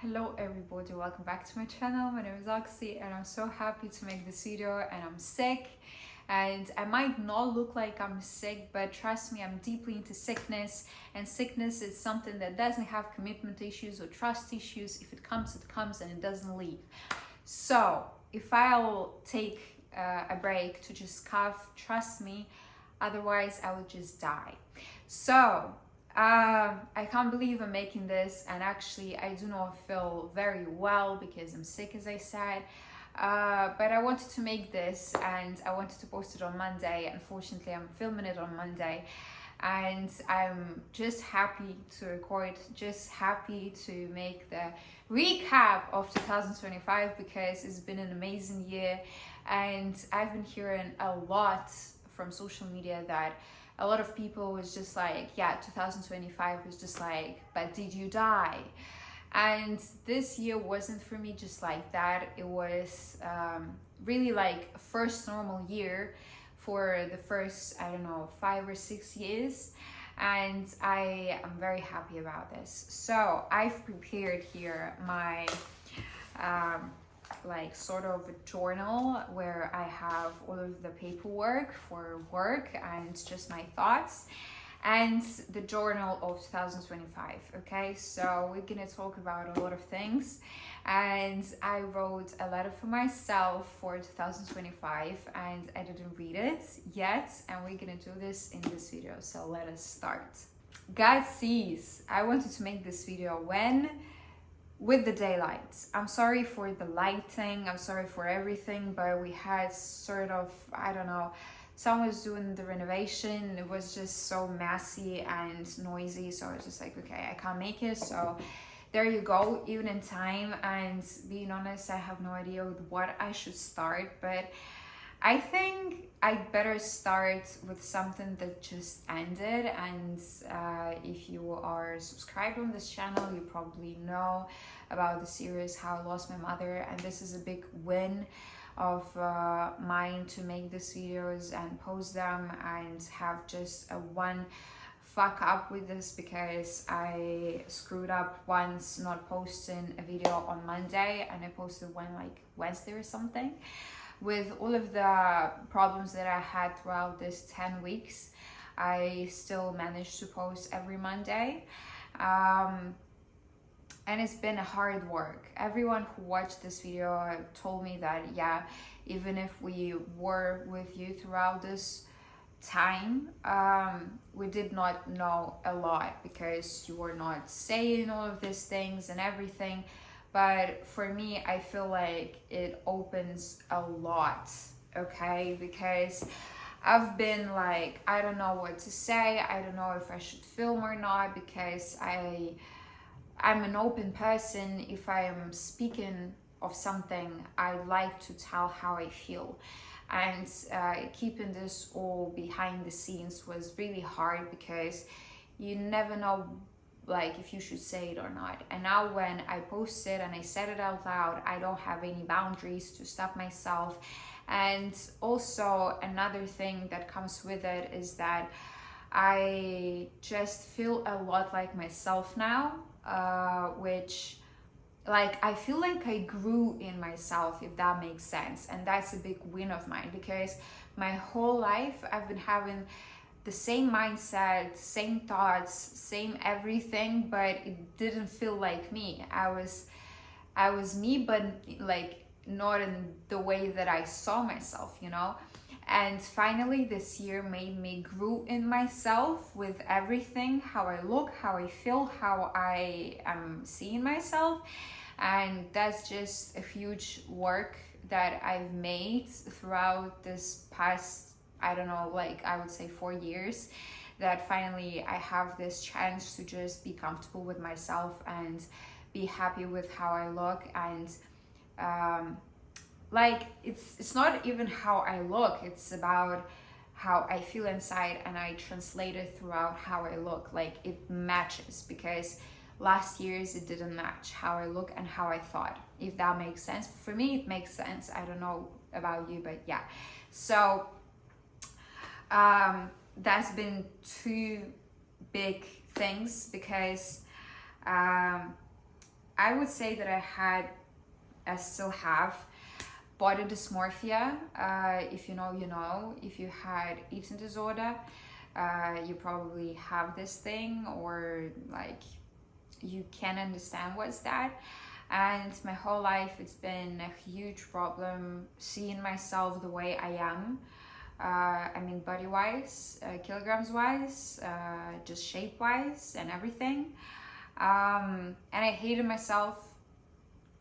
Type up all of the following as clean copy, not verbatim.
Hello everybody, welcome back to my channel. My name is Oxy and I'm so happy to make this video, and I'm sick and I might not look like I'm sick, but trust me, I'm deeply into sickness, and sickness is something that doesn't have commitment issues or trust issues. If it comes, it comes and it doesn't leave. So if I'll take a break to just cough, trust me, otherwise I will just die. So I can't believe I'm making this, and actually I do not feel very well because I'm sick, as I said. But I wanted to make this and I wanted to post it on Monday. Unfortunately, I'm filming it on Monday, and I'm just happy to record, just happy to make the recap of 2025 because it's been an amazing year, and I've been hearing a lot from social media that a lot of people was just like, yeah, 2025 was just like, but did you die? And this year wasn't for me just like that. It was really like a first normal year for the first, I don't know, 5 or 6 years. And I am very happy about this. So I've prepared here my like sort of a journal where I have all of the paperwork for work and just my thoughts, and the journal of 2025. Okay, so we're gonna talk about a lot of things, and I wrote a letter for myself for 2025 and I didn't read it yet, and we're gonna do this in this video. So let us start. God sees I wanted to make this video with the daylight. I'm sorry for the lighting, I'm sorry for everything, but we had sort of, I don't know, someone was doing the renovation. It was just so messy and noisy, so I was just like, okay, I can't make it. So there you go, even in time. And being honest, I have no idea with what I should start, but I think I'd better start with something that just ended. And if you are subscribed on this channel, you probably know about the series How I Lost My Mother, and this is a big win of mine to make these videos and post them and have just a one fuck up with this, because I screwed up once not posting a video on Monday and I posted one like Wednesday or something. With all of the problems that I had throughout this 10 weeks, I still managed to post every Monday. And it's been a hard work. Everyone who watched this video told me that, yeah, even if we were with you throughout this time, we did not know a lot because you were not saying all of these things and everything. But for me, I feel like it opens a lot, okay? Because I've been like, I don't know what to say. I don't know if I should film or not, because I'm an open person. If I am speaking of something, I like to tell how I feel. And keeping this all behind the scenes was really hard because you never know like if you should say it or not. And now when I post it and I said it out loud, I don't have any boundaries to stop myself. And also another thing that comes with it is that I just feel a lot like myself now, which like I feel like I grew in myself, if that makes sense. And that's a big win of mine, because my whole life I've been having the same mindset, same thoughts, same everything, but it didn't feel like me. I was me, but like not in the way that I saw myself, you know. And finally this year made me grow in myself with everything, how I look, how I feel, how I am seeing myself. And that's just a huge work that I've made throughout this past, I don't know, like I would say 4 years, that finally I have this chance to just be comfortable with myself and be happy with how I look. And like it's not even how I look, it's about how I feel inside, and I translate it throughout how I look. Like it matches, because last year's it didn't match how I look and how I thought, if that makes sense. For me it makes sense. I don't know about you, but yeah. So that's been two big things, because I I would say that I still have body dysmorphia. If you know, you know. If you had eating disorder, you probably have this thing, or like you can understand what's that. And my whole life it's been a huge problem seeing myself the way I am. I mean, body wise, kilograms wise, just shape wise, and everything. And I hated myself.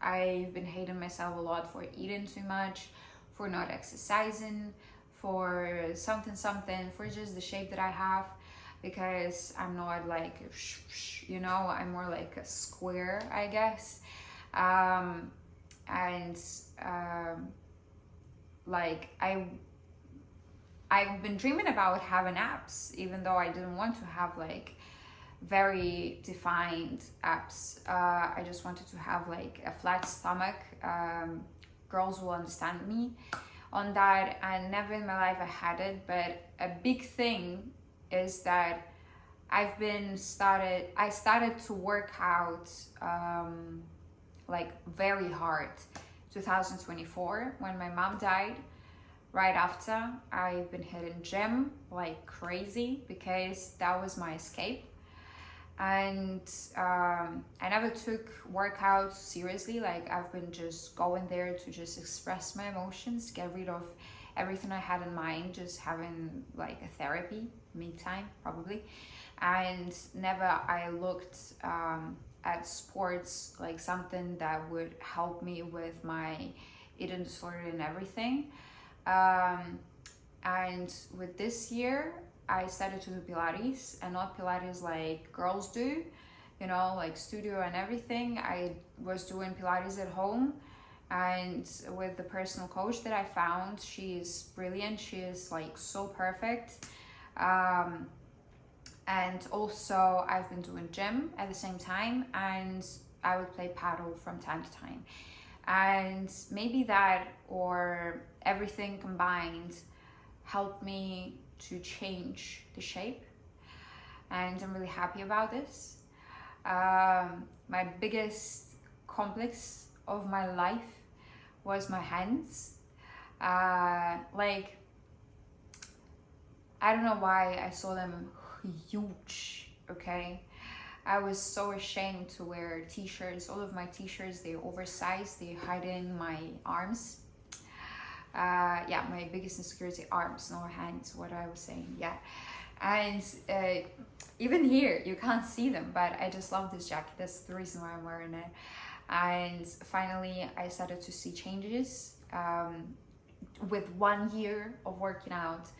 I've been hating myself a lot for eating too much, for not exercising, for something, for just the shape that I have, because I'm not like, you know, I'm more like a square, I guess. And like I've been dreaming about having abs, even though I didn't want to have like very defined abs. I just wanted to have like a flat stomach. Girls will understand me on that, and never in my life I had it. But a big thing is that I started to work out like very hard 2024 when my mom died. Right after, I've been hitting gym like crazy because that was my escape. And I never took workouts seriously. Like I've been just going there to just express my emotions, get rid of everything I had in mind, just having like a therapy, me time probably. And never I looked at sports like something that would help me with my eating disorder and everything. And with this year, I started to do Pilates, and not Pilates like girls do, you know, like studio and everything. I was doing Pilates at home, and with the personal coach that I found, she is brilliant. She is like so perfect. And also I've been doing gym at the same time, and I would play paddle from time to time. And maybe that or everything combined helped me to change the shape, and I'm really happy about this. My biggest complex of my life was my hands. Like I don't know why I saw them huge, okay? I was so ashamed to wear t-shirts. All of my t-shirts, they're oversized, they're hiding my arms. Yeah, my biggest insecurity, arms, no hands, what I was saying, yeah. And even here, you can't see them, but I just love this jacket. That's the reason why I'm wearing it. And finally, I started to see changes with 1 year of working out.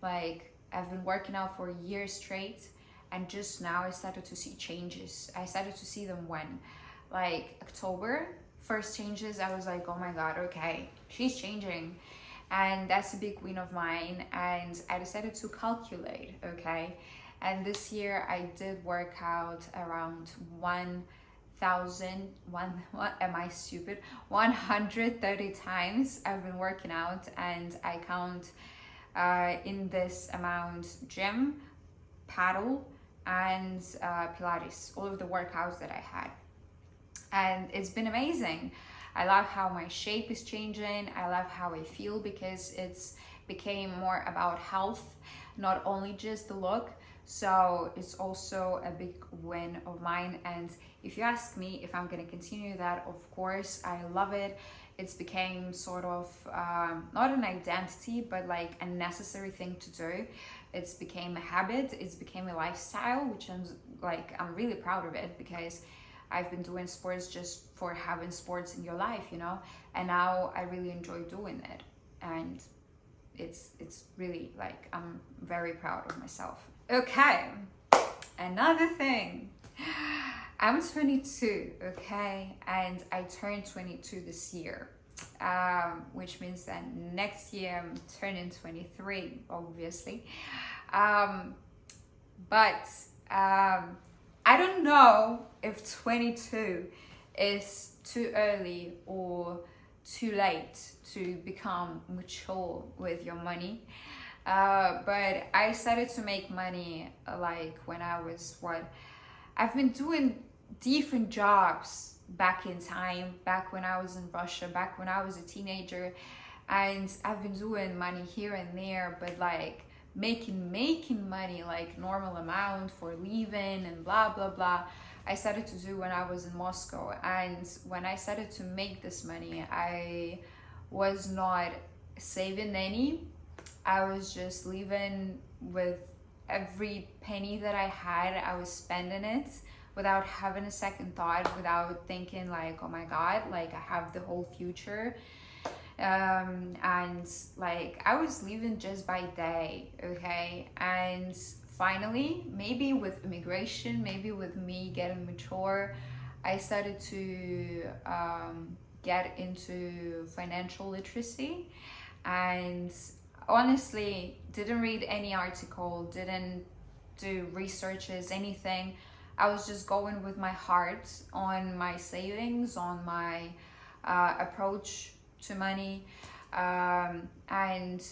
Like, I've been working out for a year straight, and just now I started to see changes. I started to see them when, like, October, first changes. I was like, oh my god, okay, she's changing. And that's a big win of mine. And I decided to calculate, okay? And this year I did work out around 130 times I've been working out, and I count in this amount gym, paddle, and Pilates, all of the workouts that I had. And it's been amazing. I love how my shape is changing. I love how I feel, because it's became more about health, not only just the look. So it's also a big win of mine. And if you ask me if I'm going to continue that, of course, I love it. It's became sort of not an identity, but like a necessary thing to do. It's became a habit. It's became a lifestyle, which I'm really proud of it, because I've been doing sports just for having sports in your life, you know, and now I really enjoy doing it. And it's really like, I'm very proud of myself. Okay, another thing. I'm 22, okay, and I turned 22 this year, which means that next year I'm turning 23, obviously. But I don't know if 22 is too early or too late to become mature with your money. But I started to make money like when I was I've been doing different jobs back in time, back when I was in Russia, back when I was a teenager. And I've been doing money here and there, but like making money, like normal amount for living and blah blah blah, I started to do when I was in Moscow. And when I started to make this money, I was not saving any. I was just living with every penny that I had. I was spending it without having a second thought, without thinking like, oh my god, like I have the whole future. And like I was living just by day, okay? And finally, maybe with immigration, maybe with me getting mature, I started to get into financial literacy. And honestly, didn't read any article, didn't do researches, anything. I was just going with my heart on my savings, on my approach to money. And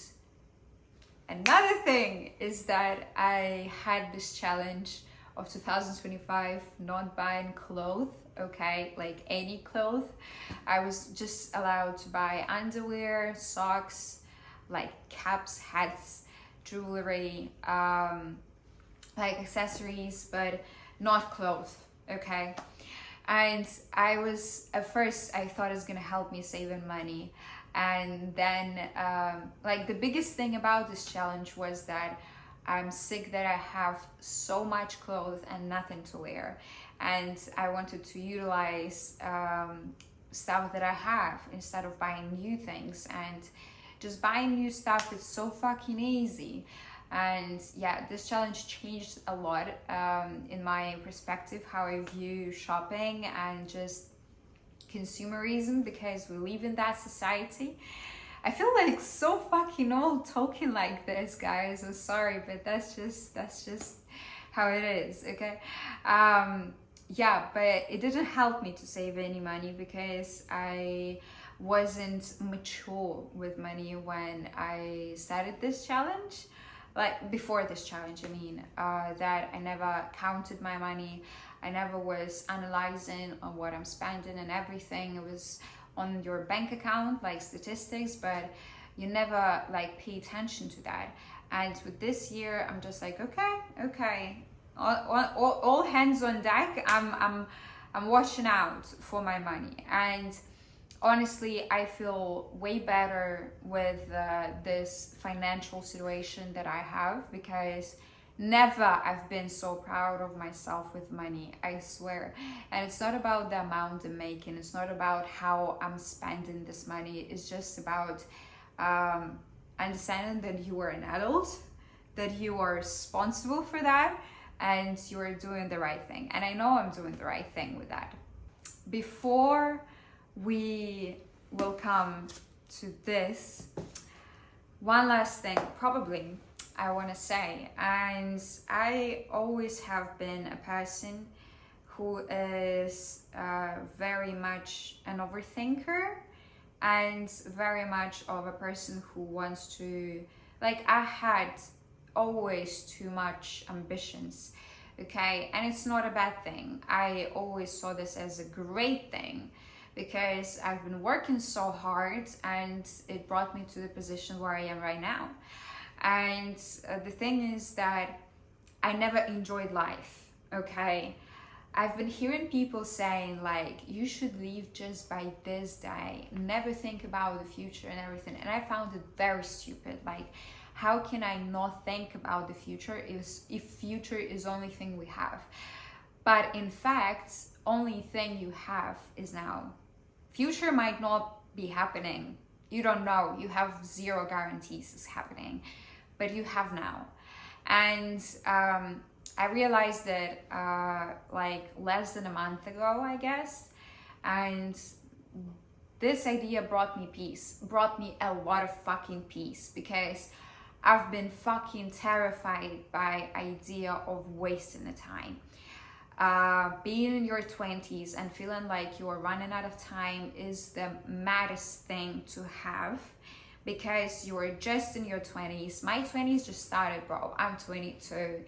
another thing is that I had this challenge of 2025 not buying clothes, okay, like any clothes. I was just allowed to buy underwear, socks, like caps, hats, jewelry, like accessories, but not clothes, okay? And I was, at first, I thought it was gonna help me saving money. And then, like the biggest thing about this challenge was that I'm sick that I have so much clothes and nothing to wear. And I wanted to utilize stuff that I have instead of buying new things. And just buying new stuff is so fucking easy. And yeah, this challenge changed a lot in my perspective, how I view shopping and just consumerism, because we live in that society. I feel like so fucking old talking like this, guys. I'm sorry, but that's just how it is, okay? Yeah, but it didn't help me to save any money because I wasn't mature with money when I started this challenge. Like before this challenge, I mean, that I never counted my money. I never was analyzing on what I'm spending and everything. It was on your bank account, like statistics, but you never like pay attention to that. And with this year, I'm just like, okay, all hands on deck. I'm watching out for my money. And honestly, I feel way better with this financial situation that I have, because never I've been so proud of myself with money, I swear. And it's not about the amount I'm making, it's not about how I'm spending this money, it's just about understanding that you are an adult, that you are responsible for that, and you are doing the right thing. And I know I'm doing the right thing with that. Before we will come to this, one last thing probably I want to say, and I always have been a person who is very much an overthinker and very much of a person who wants to, like, I had always too much ambitions, okay? And it's not a bad thing. I always saw this as a great thing, because I've been working so hard and it brought me to the position where I am right now. And the thing is that I never enjoyed life, okay? I've been hearing people saying like, you should leave just by this day, never think about the future and everything. And I found it very stupid. Like, how can I not think about the future if future is the only thing we have? But in fact, only thing you have is now. Future might not be happening. You don't know. You have zero guarantees it's happening, but you have now. And I realized that like less than a month ago, I guess. And this idea brought me peace, brought me a lot of fucking peace, because I've been fucking terrified by idea of wasting the time. Being in your 20s and feeling like you are running out of time is the maddest thing to have, because you are just in your 20s. My 20s just started, bro. I'm 22.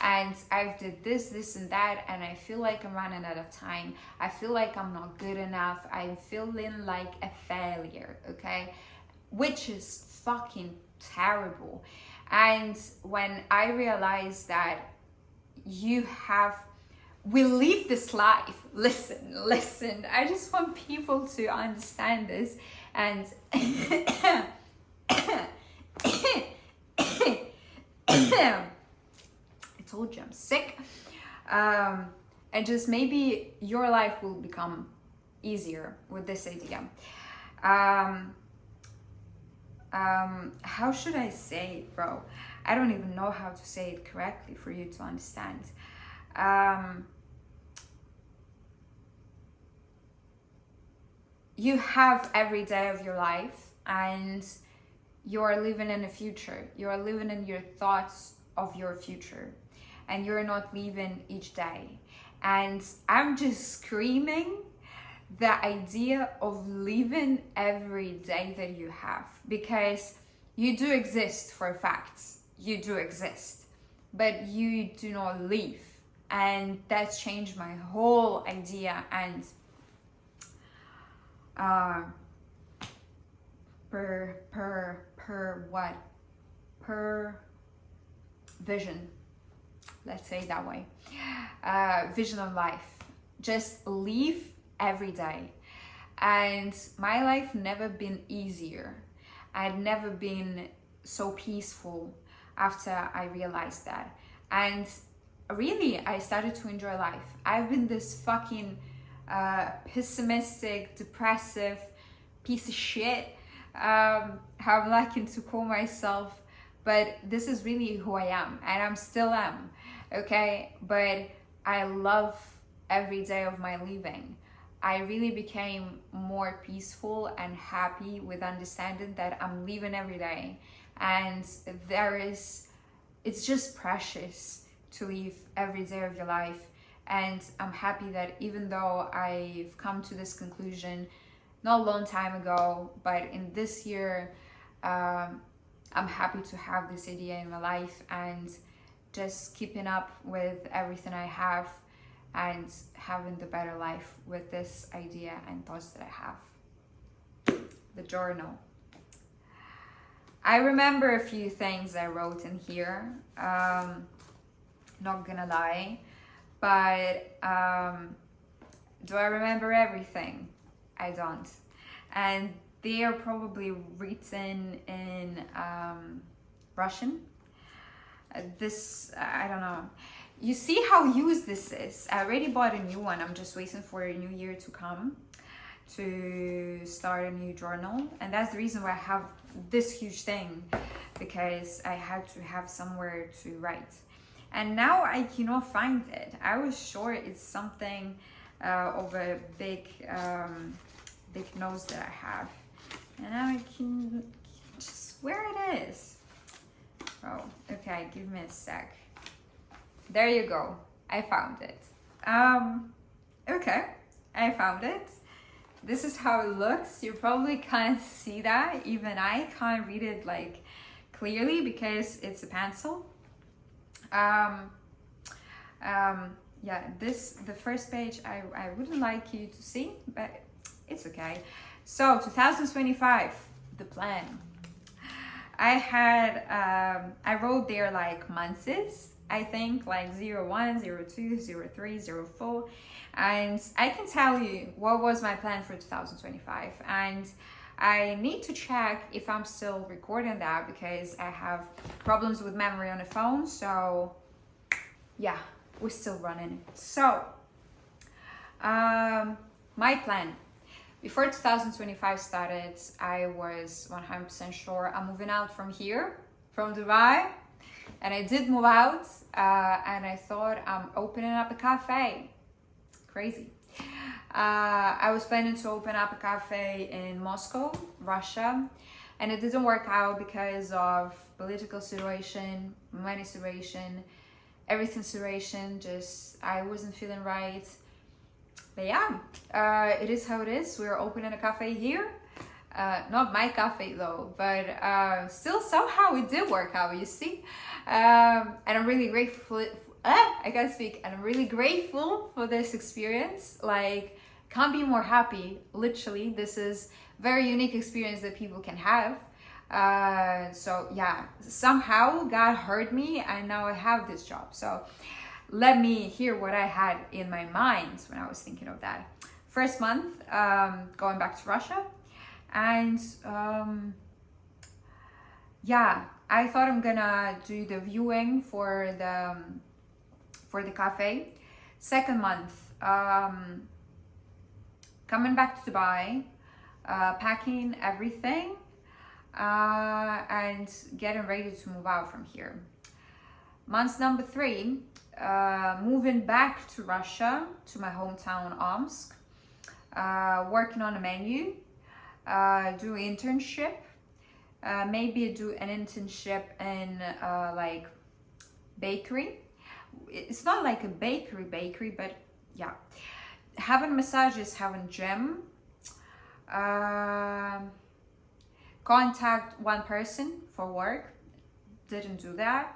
and I've did this and that, and I feel like I'm running out of time. I feel like I'm not good enough. I'm feeling like a failure, okay? Which is fucking terrible. And when I realized that we live this life, listen, I just want people to understand this. And I told you I'm sick. And just maybe your life will become easier with this idea. How should I say it, bro? I don't even know how to say it correctly for you to understand. You have every day of your life, and you're living in the future. You're living in your thoughts of your future, and you're not living each day. And I'm just screaming the idea of living every day that you have, because you do exist for a fact. You do exist, but you do not live. And that's changed my whole idea and per vision, let's say it that way. Vision of life. Just live every day. And my life never been easier. I'd never been so peaceful after I realized that. And really, I started to enjoy life. I've been this fucking pessimistic, depressive piece of shit, how I'm liking to call myself, but this is really who I am, and I'm still am, okay? But I love every day of my living. I really became more peaceful and happy with understanding that I'm living every day, and it's just precious to live every day of your life. And I'm happy that even though I've come to this conclusion not a long time ago, but in this year, I'm happy to have this idea in my life and just keeping up with everything I have and having the better life with this idea and thoughts that I have. The journal. I remember a few things I wrote in here, not gonna lie. But do I remember everything? I don't. And they are probably written in Russian. I don't know. You see how used this is. I already bought a new one. I'm just waiting for a new year to come to start a new journal. And that's the reason why I have this huge thing, because I had to have somewhere to write. And now I cannot find it. I was sure it's something of a big nose that I have. And now I can just where it is. Oh, okay, give me a sec. There you go. I found it. Okay, I found it. This is how it looks. You probably can't see that. Even I can't read it like clearly because it's a pencil. Yeah, the first page I wouldn't like you to see, but it's okay. So 2025, the plan. I wrote there like months, I think, like 01, 02, 03, 04. And I can tell you what was my plan for 2025. And I need to check if I'm still recording that because I have problems with memory on the phone. So yeah, we're still running. So my plan before 2025 started, I was 100% sure I'm moving out from here, from Dubai. And I did move out, and I thought I'm opening up a cafe. Crazy. I was planning to open up a cafe in Moscow, Russia, and it didn't work out because of political situation, money situation, everything situation. Just I wasn't feeling right. But yeah, it is how it is. We're opening a cafe here. Not my cafe though, but still somehow it did work out, you see. And I'm really I can't speak. And I'm really grateful for this experience. Like, can't be more happy. Literally, this is very unique experience that people can have. So yeah, somehow God heard me and now I have this job. So let me hear what I had in my mind when I was thinking of that. First month, going back to Russia, and yeah, I thought I'm gonna do the viewing for the cafe. Second month, coming back to Dubai, packing everything, and getting ready to move out from here. Month number 3, moving back to Russia, to my hometown Omsk, working on a menu, do internship, maybe do an internship in like bakery. It's not like a bakery, but yeah, having massages, having gym, contact one person for work, didn't do that.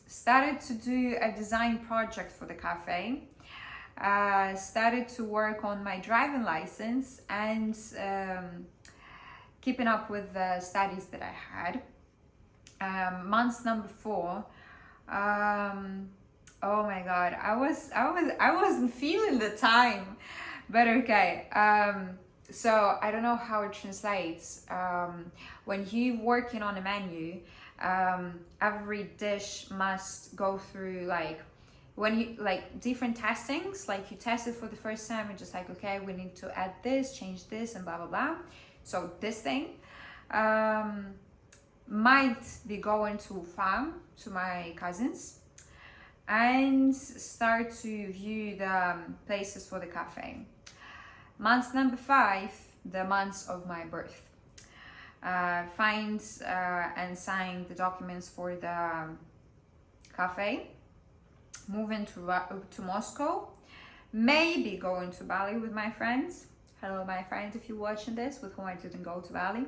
Started to do a design project for the cafe, started to work on my driving license and keeping up with the studies that I had. Month number 4, oh my god, I wasn't feeling the time, but okay. So I don't know how it translates. When you working on a menu, every dish must go through like, when you like different testings, like you test it for the first time and just like, okay, we need to add this, change this, and blah blah blah. So this thing might be going to farm to my cousins and start to view the places for the cafe. Month number 5, the month of my birth. Find and sign the documents for the cafe. Moving to Moscow. Maybe going to Bali with my friends. Hello, my friends, if you're watching this, with whom I didn't go to Bali.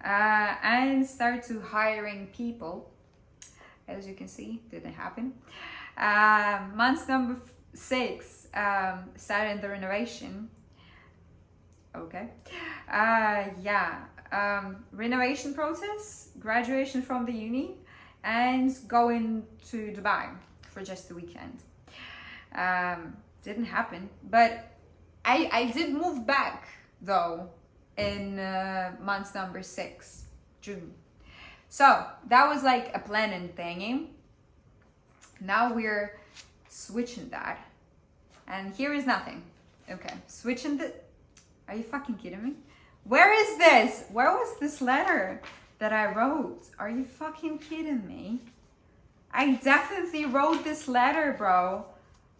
And start to hiring people. As you can see, didn't happen. Month number 6, starting the renovation. Okay. Yeah. Renovation process, graduation from the uni, and going to Dubai for just the weekend. Didn't happen, but I did move back though in month number 6, June. So that was like a planning thingy. Now we're switching that, and here is nothing. Okay, switching the. Are you fucking kidding me? Where is this? Where was this letter that I wrote? Are you fucking kidding me? I definitely wrote this letter, bro.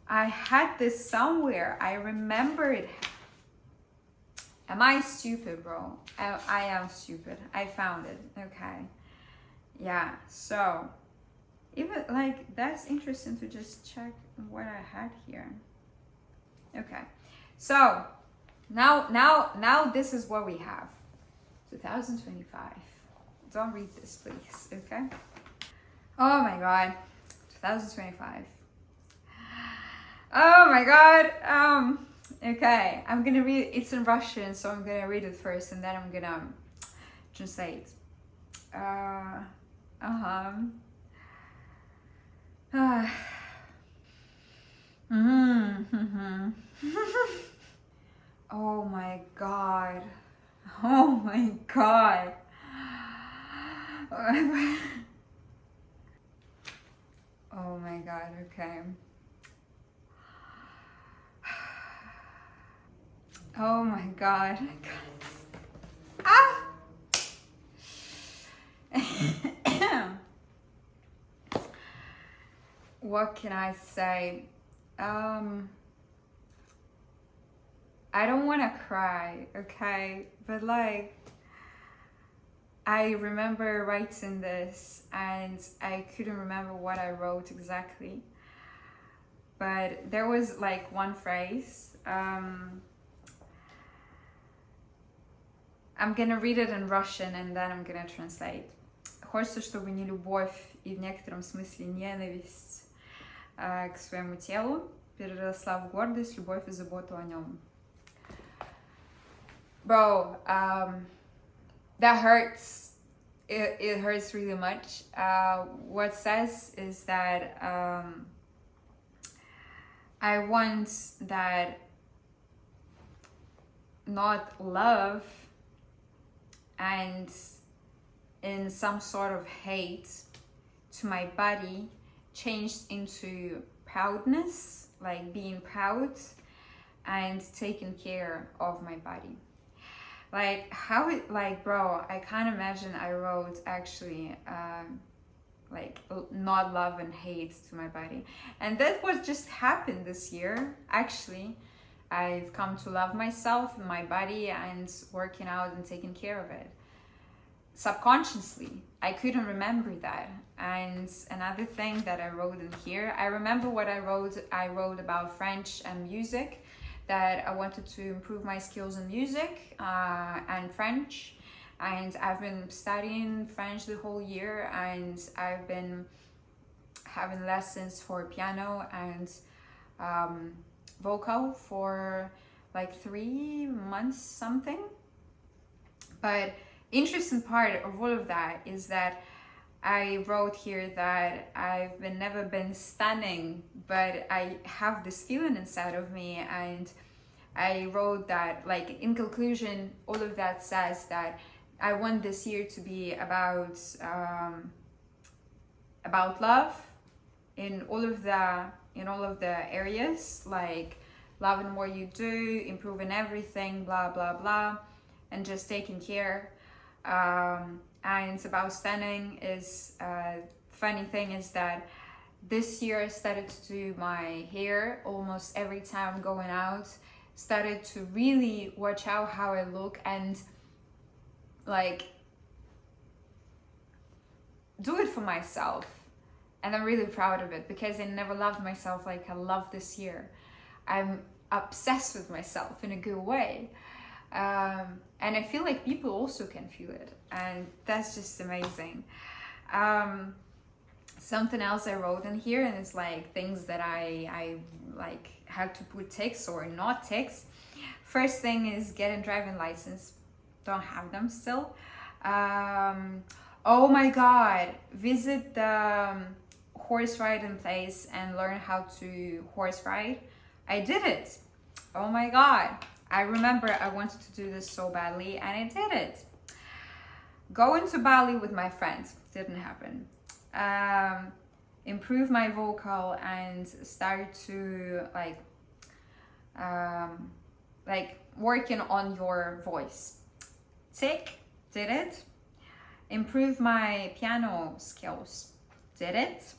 I had this somewhere. I remember it. Am I stupid, bro? I am stupid. I found it. Okay. Yeah, so even like that's interesting to just check what I had here. Okay. So now this is what we have. 2025. Don't read this, please, okay? Oh my god. 2025. Oh my god. Okay, I'm gonna read it's in Russian, so I'm gonna read it first and then I'm gonna translate. Oh my god. Oh my god. Oh my god, okay. Oh my god. Ah! What can I say? I don't want to cry, okay? But like, I remember writing this and I couldn't remember what I wrote exactly. But there was like one phrase. I'm gonna read it in Russian and then I'm gonna translate. Хочется, чтобы не любовь и в некотором смысле ненависть к своему телу переросла в гордость, любовь и заботу о нем. Bro, that hurts. It hurts really much. What says is that I want that not love and in some sort of hate to my body changed into proudness, like being proud and taking care of my body. Like how it, like bro, I can't imagine I wrote actually like not love and hate to my body, and that was just happened this year. Actually, I've come to love myself and my body and working out and taking care of it. Subconsciously, I couldn't remember that. And another thing that I wrote in here, I remember what I wrote about French and music, that I wanted to improve my skills in music and French. And I've been studying French the whole year, and I've been having lessons for piano and vocal for like 3 months something. But interesting part of all of that is that I wrote here that I've never been stunning, but I have this feeling inside of me, and I wrote that, like, in conclusion, all of that says that I want this year to be about love in all of the areas, like loving what you do, improving everything, blah blah blah, and just taking care. And about stunning is funny thing is that this year I started to do my hair almost every time I'm going out, started to really watch out how I look and like do it for myself. And I'm really proud of it because I never loved myself like I love this year. I'm obsessed with myself in a good way. And I feel like people also can feel it, and that's just amazing. Something else I wrote in here, and it's like things that I like had to put ticks or not ticks. First thing is getting driving license. Don't have them still. Oh my god, visit the horse riding place and learn how to horse ride. I did it. Oh my god, I remember I wanted to do this so badly, and I did it. Going to Bali with my friends didn't happen. Improve my vocal and start to like working on your voice. Tick, did it. Improve my piano skills, did it.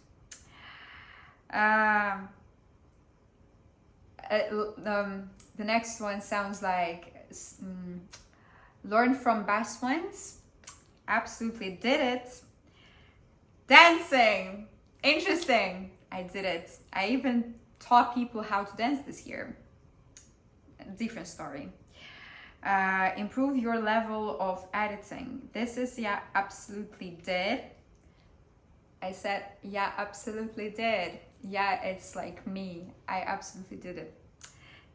The next one sounds like learn from best ones. Absolutely did it. Dancing, interesting. I did it. I even taught people how to dance this year. Different story. Improve your level of editing. This is yeah, absolutely did. I said yeah, absolutely did. Yeah, it's like me. I absolutely did it.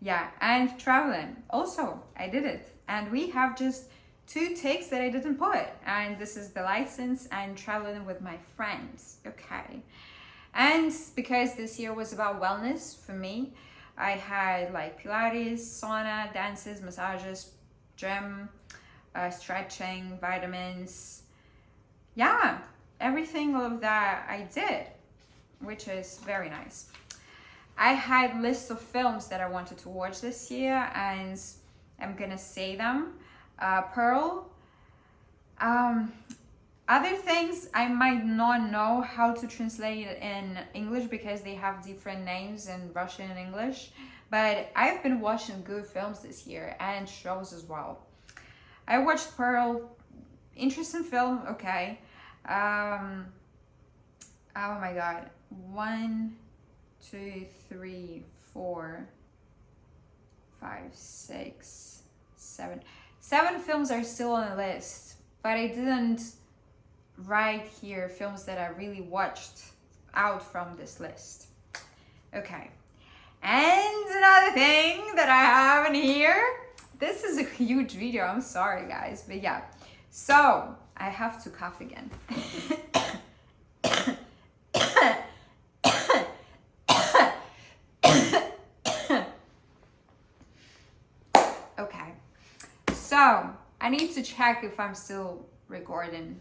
Yeah, and traveling. Also, I did it. And we have just 2 ticks that I didn't put. And this is the license and traveling with my friends. Okay. And because this year was about wellness for me, I had like Pilates, sauna, dances, massages, gym, stretching, vitamins. Yeah, everything, all of that I did, which is very nice. I had lists of films that I wanted to watch this year, and I'm gonna say them. Pearl. Other things I might not know how to translate it in English because they have different names in Russian and English, but I've been watching good films this year and shows as well. I watched Pearl, interesting film, okay. Oh my god, 1, 2, 3, 4, 5, 6, 7. 7 films are still on the list, but I didn't right here films that I really watched out from this list. Okay, and another thing that I have in here, this is a huge video, I'm sorry guys, but yeah. So I have to cough again. Okay, so I need to check if I'm still recording.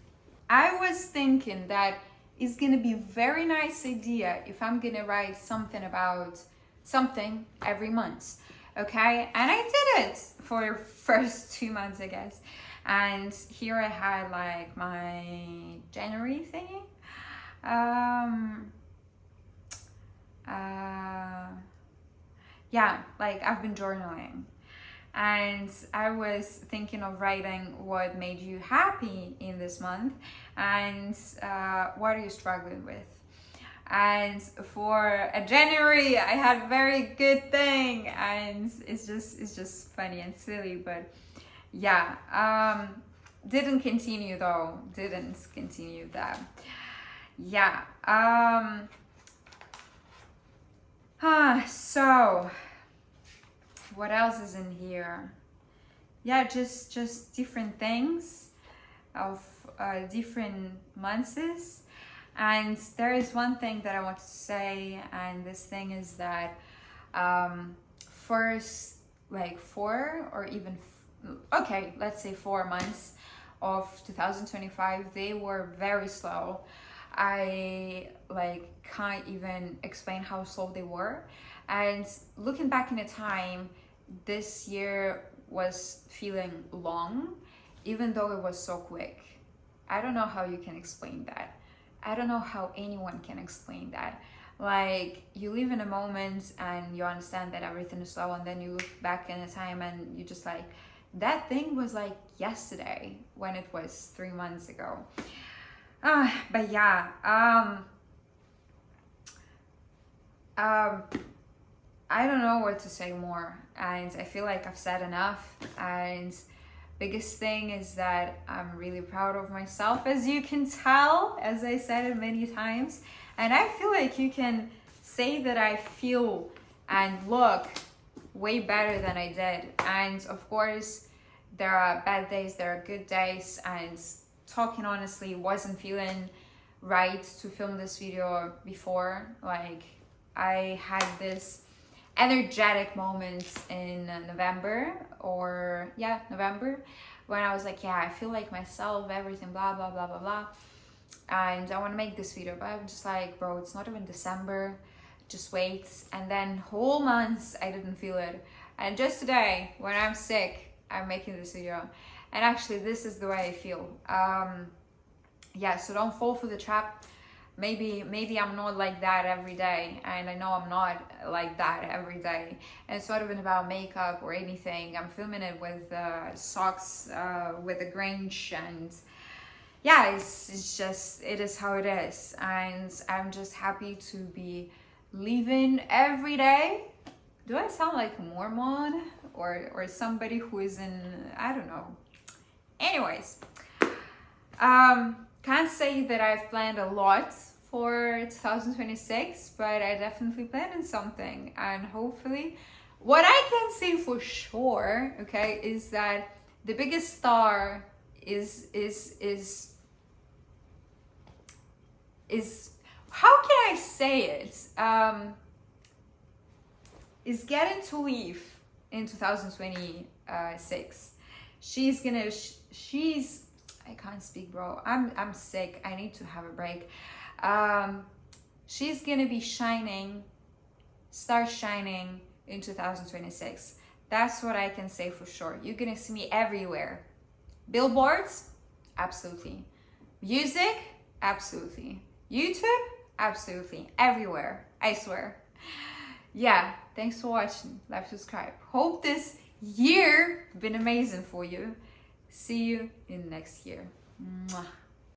I was thinking that it's gonna be a very nice idea if I'm gonna write something about something every month, okay? And I did it for the first 2 months, I guess. And here I had like my January thing. Yeah, like I've been journaling. And I was thinking of writing what made you happy in this month and what are you struggling with. And for January, I had a very good thing, and it's just funny and silly, but yeah, didn't continue though, didn't continue that. Yeah, so what else is in here? Yeah, just different things of different months. And there is one thing that I want to say, and this thing is that first like 4 or even okay, let's say 4 months of 2025, they were very slow. I like can't even explain how slow they were. And looking back in the time, this year was feeling long, even though it was so quick. I don't know how you can explain that. I don't know how anyone can explain that. Like, you live in a moment and you understand that everything is slow, and then you look back in a time and you just like, that thing was like yesterday when it was 3 months ago. But yeah, I don't know what to say more, and I feel like I've said enough. And biggest thing is that I'm really proud of myself, as you can tell, as I said it many times. And I feel like you can say that I feel and look way better than I did. And of course, there are bad days, there are good days, and talking honestly, wasn't feeling right to film this video before. Like, I had this energetic moments in November, when I was like, yeah, I feel like myself, everything, blah blah blah blah blah, and I want to make this video. But I'm just like, bro, it's not even December, just wait. And then whole months I didn't feel it, and just today when I'm sick, I'm making this video. And actually this is the way I feel. Yeah, so don't fall for the trap. Maybe I'm not like that every day, and I know I'm not like that every day. And it's not even about makeup or anything. I'm filming it with socks, with a Grinch, and yeah, it's just, it is how it is. And I'm just happy to be living every day. Do I sound like a Mormon or somebody who is in, I don't know. Anyways, can't say that I've planned a lot for 2026, but I definitely planned in something. And hopefully, what I can say for sure, okay, is that the biggest star is how can I say it? Is getting to leave in 2026. She's I can't speak, bro. I'm sick. I need to have a break. She's gonna be start shining in 2026. That's what I can say for sure. You're gonna see me everywhere. Billboards, absolutely. Music, absolutely. YouTube, absolutely. Everywhere, I swear. Yeah, thanks for watching. Like, subscribe. Hope this year been amazing for you. See you in next year. Mwah.